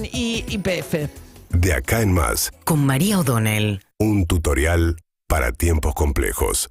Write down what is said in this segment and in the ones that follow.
y YPF. De acá en más, con María O'Donnell. un tutorial para tiempos complejos.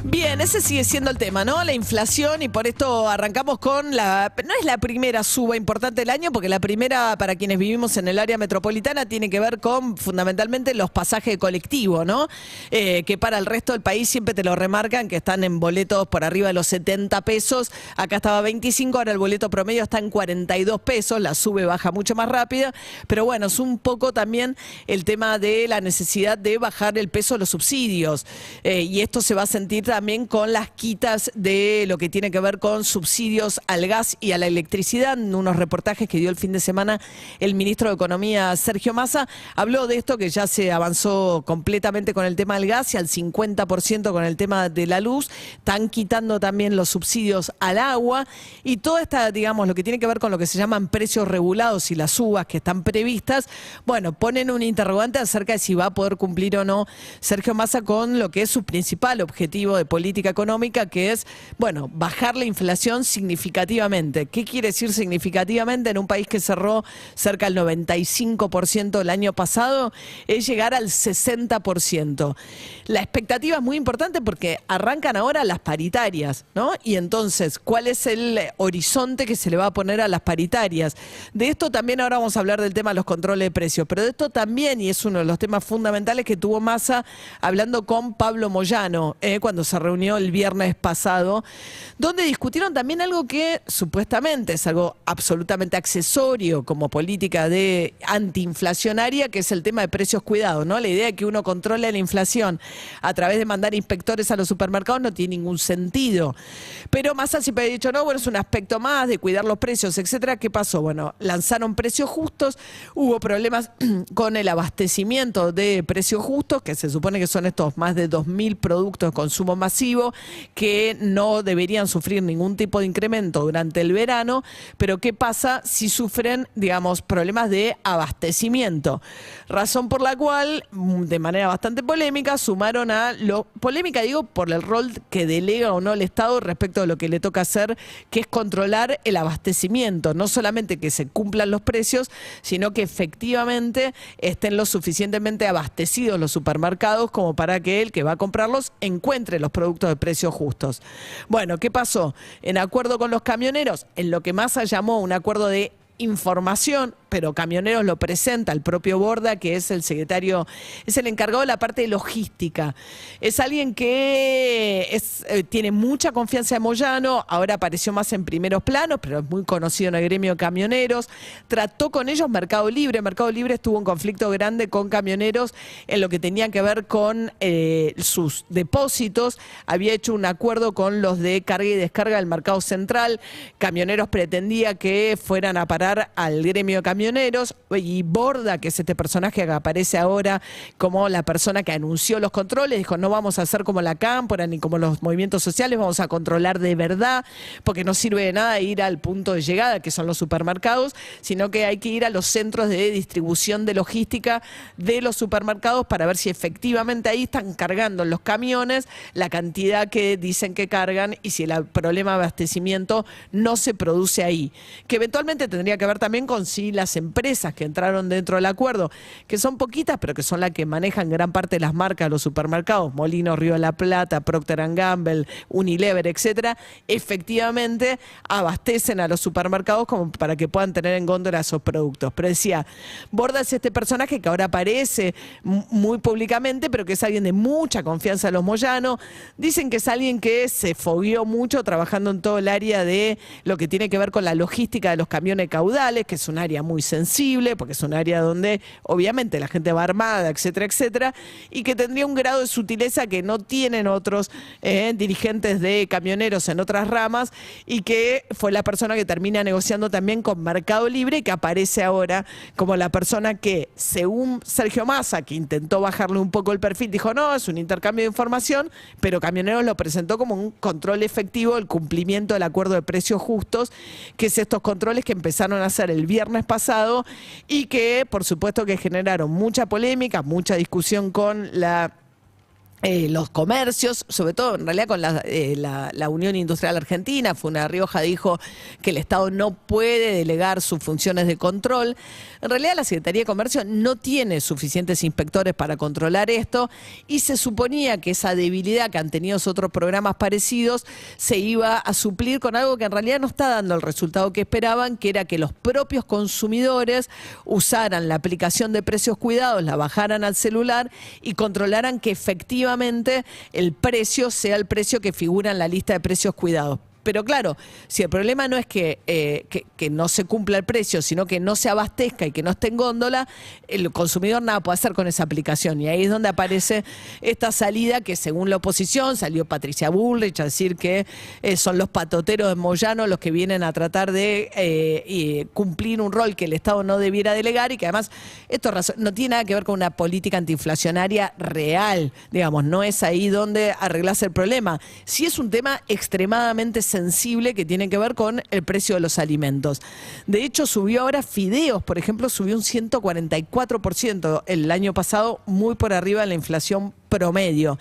Bien, ese sigue siendo el tema, ¿no? La inflación, y por esto arrancamos con no es la primera suba importante del año, porque la primera para quienes vivimos en el área metropolitana tiene que ver con fundamentalmente los pasajes de colectivo, ¿no? Que para el resto del país siempre te lo remarcan, que están en boletos por arriba de los 70 pesos. Acá estaba 25, ahora el boleto promedio está en 42 pesos, la sube baja mucho más rápida, pero bueno, es un poco también el tema de la necesidad de bajar el peso de los subsidios, y esto se va a sentir también con las quitas de lo que tiene que ver con subsidios al gas y a la electricidad. En unos reportajes que dio el fin de semana el ministro de Economía, Sergio Massa, habló de esto, que ya se avanzó completamente con el tema del gas y al 50% con el tema de la luz. Están quitando también los subsidios al agua y toda esta, digamos, lo que tiene que ver con lo que se llaman precios regulados y las subas que están previstas, bueno, ponen un interrogante acerca de si va a poder cumplir o no Sergio Massa con lo que es su principal objetivo de política económica, que es, bueno, bajar la inflación significativamente. ¿Qué quiere decir significativamente en un país que cerró cerca del 95% el año pasado? Es llegar al 60%. La expectativa es muy importante porque arrancan ahora las paritarias, ¿no? Y entonces, ¿cuál es el horizonte que se le va a poner a las paritarias? De esto también ahora vamos a hablar del tema de los controles de precios, pero de esto también, y es uno de los temas fundamentales que tuvo Massa hablando con Pablo Moyano, cuando se reunió el viernes pasado, donde discutieron también algo que supuestamente es algo absolutamente accesorio como política de antiinflacionaria, que es el tema de precios cuidados, ¿no? La idea de que uno controle la inflación a través de mandar inspectores a los supermercados no tiene ningún sentido. Pero Massa siempre ha dicho, no, bueno, es un aspecto más de cuidar los precios, etcétera. ¿Qué pasó? Bueno, lanzaron precios justos, hubo problemas con el abastecimiento de precios justos, que se supone que son estos más de 2.000 productos de consumo masivo que no deberían sufrir ningún tipo de incremento durante el verano, pero ¿qué pasa si sufren, digamos, problemas de abastecimiento? Razón por la cual, de manera bastante polémica, sumaron polémica digo por el rol que delega o no el Estado respecto de lo que le toca hacer, que es controlar el abastecimiento, no solamente que se cumplan los precios, sino que efectivamente estén lo suficientemente abastecidos los supermercados como para que el que va a comprarlos encuentre los productos de precios justos. Bueno, ¿qué pasó? En acuerdo con los camioneros, en lo que Massa llamó un acuerdo de información, pero Camioneros lo presenta el propio Borda, que es el secretario, es el encargado de la parte de logística. Es alguien que tiene mucha confianza en Moyano, ahora apareció más en primeros planos, pero es muy conocido en el gremio de camioneros. Trató con ellos Mercado Libre. Mercado Libre estuvo en conflicto grande con Camioneros en lo que tenía que ver con sus depósitos. Había hecho un acuerdo con los de carga y descarga del mercado central. Camioneros pretendía que fueran a parar al gremio de camioneros, y Borda, que es este personaje que aparece ahora como la persona que anunció los controles, dijo, no vamos a hacer como la Cámpora ni como los movimientos sociales, vamos a controlar de verdad, porque no sirve de nada ir al punto de llegada, que son los supermercados, sino que hay que ir a los centros de distribución de logística de los supermercados para ver si efectivamente ahí están cargando los camiones la cantidad que dicen que cargan y si el problema de abastecimiento no se produce ahí, que eventualmente tendría que ver también con si las empresas que entraron dentro del acuerdo, que son poquitas, pero que son las que manejan gran parte de las marcas de los supermercados, Molino, Río de la Plata, Procter & Gamble, Unilever, etcétera, efectivamente abastecen a los supermercados como para que puedan tener en góndola esos productos. Pero decía, Borda es este personaje que ahora aparece muy públicamente, pero que es alguien de mucha confianza de los Moyano. Dicen que es alguien que se fogueó mucho trabajando en todo el área de lo que tiene que ver con la logística de los camiones caudales, que es un área muy sensible, porque es un área donde obviamente la gente va armada, etcétera, etcétera, y que tendría un grado de sutileza que no tienen otros dirigentes de camioneros en otras ramas, y que fue la persona que termina negociando también con Mercado Libre, que aparece ahora como la persona que, según Sergio Massa, que intentó bajarle un poco el perfil, dijo, no, es un intercambio de información, pero Camioneros lo presentó como un control efectivo del cumplimiento del acuerdo de precios justos, que es estos controles que empezaron a hacer el viernes pasado y que, por supuesto, que generaron mucha polémica, mucha discusión con la los comercios, sobre todo en realidad con la Unión Industrial Argentina. Funa Rioja dijo que el Estado no puede delegar sus funciones de control. En realidad la Secretaría de Comercio no tiene suficientes inspectores para controlar esto y se suponía que esa debilidad que han tenido otros programas parecidos se iba a suplir con algo que en realidad no está dando el resultado que esperaban, que era que los propios consumidores usaran la aplicación de precios cuidados, la bajaran al celular y controlaran que efectivamente el precio sea el precio que figura en la lista de precios cuidados. Pero claro, si el problema no es que no se cumpla el precio, sino que no se abastezca y que no esté en góndola, el consumidor nada puede hacer con esa aplicación. Y ahí es donde aparece esta salida que según la oposición, salió Patricia Bullrich a decir que son los patoteros de Moyano los que vienen a tratar de cumplir un rol que el Estado no debiera delegar y que además esto no tiene nada que ver con una política antiinflacionaria real, digamos, no es ahí donde arreglarse el problema. Sí es un tema extremadamente sensible que tiene que ver con el precio de los alimentos. De hecho, subió ahora fideos, por ejemplo, subió un 144% el año pasado, muy por arriba de la inflación promedio.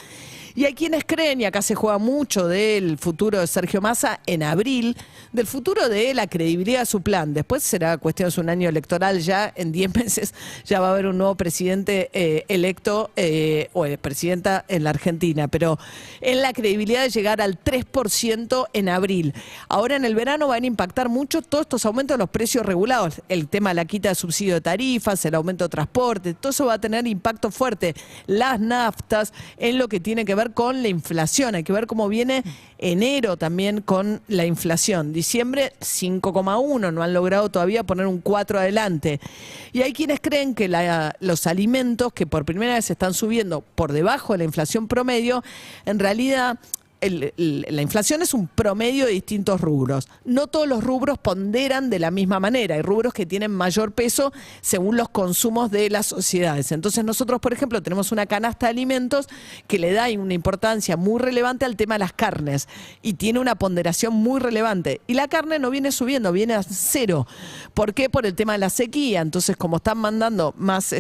Y hay quienes creen, y acá se juega mucho del futuro de Sergio Massa en abril, del futuro de la credibilidad de su plan. Después será cuestión, es un año electoral ya, en 10 meses ya va a haber un nuevo presidente electo o presidenta en la Argentina, pero en la credibilidad de llegar al 3% en abril. Ahora en el verano van a impactar mucho todos estos aumentos de los precios regulados, el tema de la quita de subsidio de tarifas, el aumento de transporte, todo eso va a tener impacto fuerte. Las naftas, en lo que tiene que ver con la inflación. Hay que ver cómo viene enero también con la inflación. Diciembre 5,1, no han logrado todavía poner un 4 adelante. Y hay quienes creen que los alimentos que por primera vez están subiendo por debajo de la inflación promedio, en realidad la inflación es un promedio de distintos rubros. No todos los rubros ponderan de la misma manera. Hay rubros que tienen mayor peso según los consumos de las sociedades. Entonces nosotros, por ejemplo, tenemos una canasta de alimentos que le da una importancia muy relevante al tema de las carnes y tiene una ponderación muy relevante. Y la carne no viene subiendo, viene a cero. ¿Por qué? Por el tema de la sequía. Entonces, como están mandando más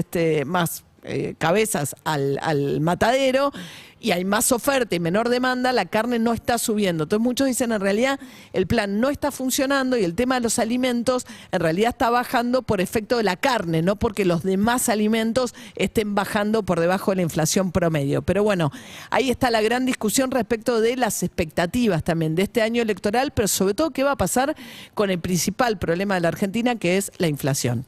cabezas al matadero y hay más oferta y menor demanda, la carne no está subiendo. Entonces muchos dicen en realidad el plan no está funcionando y el tema de los alimentos en realidad está bajando por efecto de la carne, no porque los demás alimentos estén bajando por debajo de la inflación promedio. Pero bueno, ahí está la gran discusión respecto de las expectativas también de este año electoral, pero sobre todo qué va a pasar con el principal problema de la Argentina, que es la inflación.